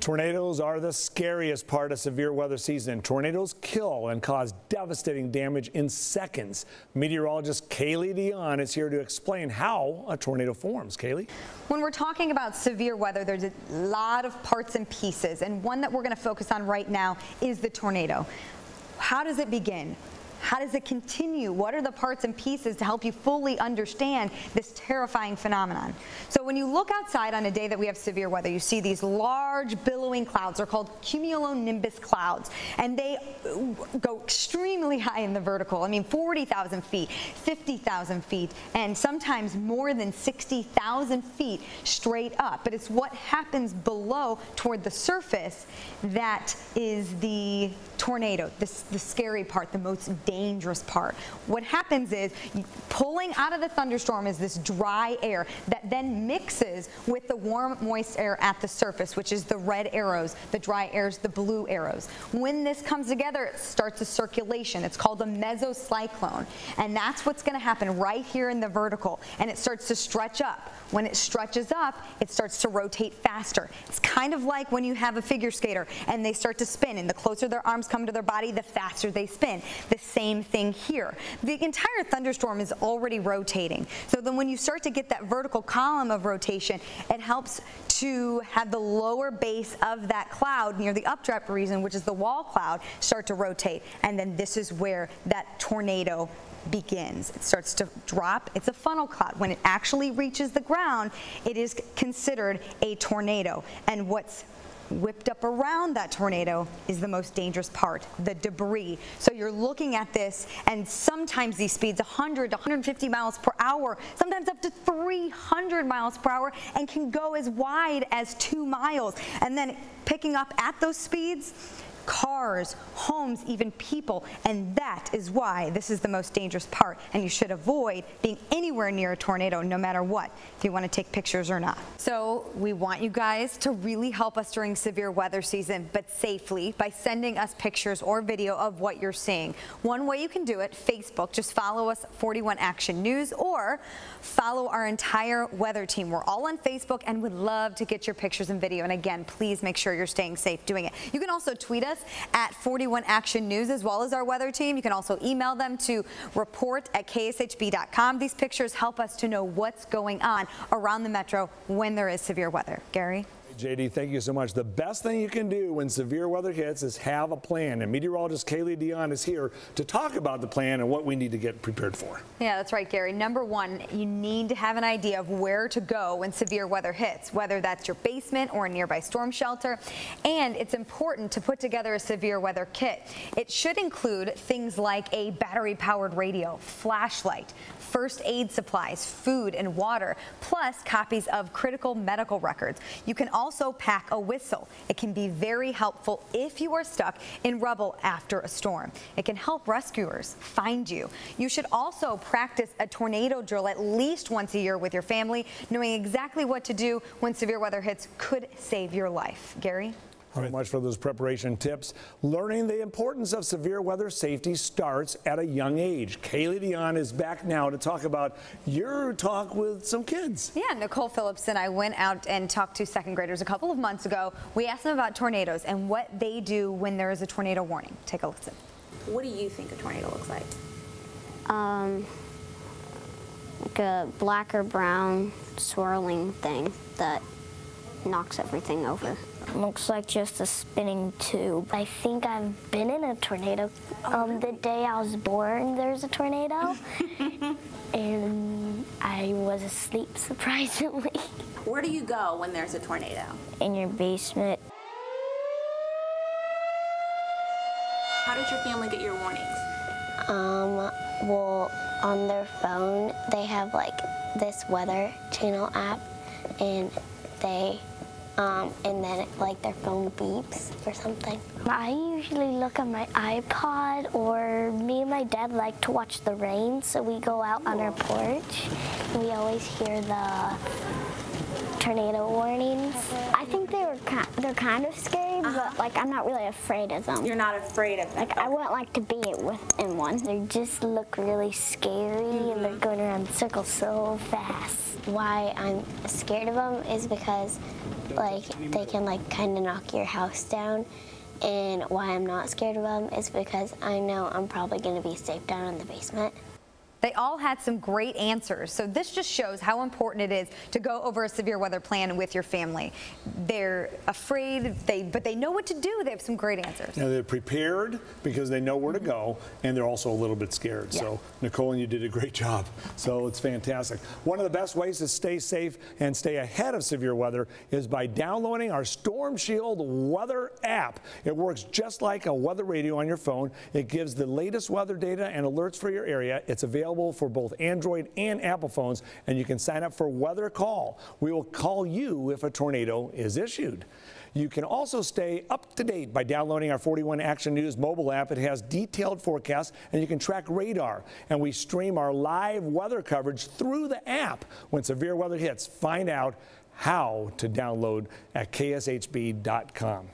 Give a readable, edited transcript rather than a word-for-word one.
Tornadoes are the scariest part of severe weather season. Tornadoes kill and cause devastating damage in seconds. Meteorologist Kaylee Dion is here to explain how a tornado forms. Kaylee? When we're talking about severe weather, there's a lot of parts and pieces, and one that we're going to focus on right now is the tornado. How does it begin? How does it continue? What are the parts and pieces to help you fully understand this terrifying phenomenon? So when you look outside on a day that we have severe weather, you see these large billowing clouds. They're called cumulonimbus clouds, and they go extremely high in the vertical. I mean, 40,000 feet, 50,000 feet, and sometimes more than 60,000 feet straight up. But it's what happens below toward the surface that is the tornado, the scary part, the most dangerous part. What happens is, pulling out of the thunderstorm is this dry air that then mixes with the warm, moist air at the surface, which is the red arrows, the dry airs, the blue arrows. When this comes together, it starts a circulation. It's called a mesocyclone, and that's what's going to happen right here in the vertical, and it starts to stretch up. When it stretches up, it starts to rotate faster. It's kind of like when you have a figure skater and they start to spin, and the closer their arms come to their body, the faster they spin. The same thing here. The entire thunderstorm is already rotating. So then when you start to get that vertical column of rotation, it helps to have the lower base of that cloud near the updraft region, which is the wall cloud, start to rotate. And then this is where that tornado begins. It starts to drop. It's a funnel cloud. When it actually reaches the ground, it is considered a tornado. And what's whipped up around that tornado is the most dangerous part, the debris. So you're looking at this, and sometimes these speeds 100 to 150 miles per hour, sometimes up to 300 miles per hour, and can go as wide as 2 miles. And then picking up at those speeds, cars, homes, even people, and that is why this is the most dangerous part, and you should avoid being anywhere near a tornado no matter what, if you want to take pictures or not. So we want you guys to really help us during severe weather season, but safely, by sending us pictures or video of what you're seeing. One way you can do it, Facebook, just follow us, 41 Action News, or follow our entire weather team. We're all on Facebook and would love to get your pictures and video, and again, please make sure you're staying safe doing it. You can also tweet us at 41 Action News, as well as our weather team. You can also email them to report@kshb.com. These pictures help us to know what's going on around the metro when there is severe weather. Gary? JD, thank you so much. The best thing you can do when severe weather hits is have a plan, and meteorologist Kaylee Dion is here to talk about the plan and what we need to get prepared for. Yeah, that's right, Gary. Number one, you need to have an idea of where to go when severe weather hits, whether that's your basement or a nearby storm shelter. And it's important to put together a severe weather kit. It should include things like a battery-powered radio, flashlight, first aid supplies, food and water, plus copies of critical medical records. You can also pack a whistle. It can be very helpful if you are stuck in rubble after a storm. It can help rescuers find you. You should also practice a tornado drill at least once a year with your family. Knowing exactly what to do when severe weather hits could save your life. Gary? So much for those preparation tips. Learning the importance of severe weather safety starts at a young age. Kaylee Dion is back now to talk about your talk with some kids. Yeah, Nicole Phillips and I went out and talked to second graders a couple of months ago. We asked them about tornadoes and what they do when there is a tornado warning. Take a listen. What do you think a tornado looks like? Like a black or brown swirling thing that knocks everything over. Looks like just a spinning tube. I think I've been in a tornado. The day I was born, there's a tornado. And I was asleep, surprisingly. Where do you go when there's a tornado? In your basement. How does your family get your warnings? Well, on their phone, they have like this weather channel app, and they and then like their phone beeps or something. I usually look at my iPod, or me and my dad like to watch the rain, so we go out on our porch. We always hear the tornado warnings. I think they're kind of scary, but like I'm not really afraid of them. You're not afraid of them? Like I wouldn't like to be in one. They just look really scary, and they're going around in circles so fast. why I'm scared of them is because like they can like kind of knock your house down. And why I'm not scared of them is because I know I'm probably going to be safe down in the basement. They all had some great answers. So this just shows how important it is to go over a severe weather plan with your family. They're afraid, but they know what to do. They have some great answers. Now they're prepared because they know where to go, and they're also a little bit scared. Yeah. So Nicole, you did a great job. So it's fantastic. One of the best ways to stay safe and stay ahead of severe weather is by downloading our Storm Shield weather app. It works just like a weather radio on your phone. It gives the latest weather data and alerts for your area. It's available for both Android and Apple phones, and you can sign up for Weather Call. We will call you if a tornado is issued. You can also stay up to date by downloading our 41 Action News mobile app. It has detailed forecasts, and you can track radar. And we stream our live weather coverage through the app. When severe weather hits, find out how to download at kshb.com.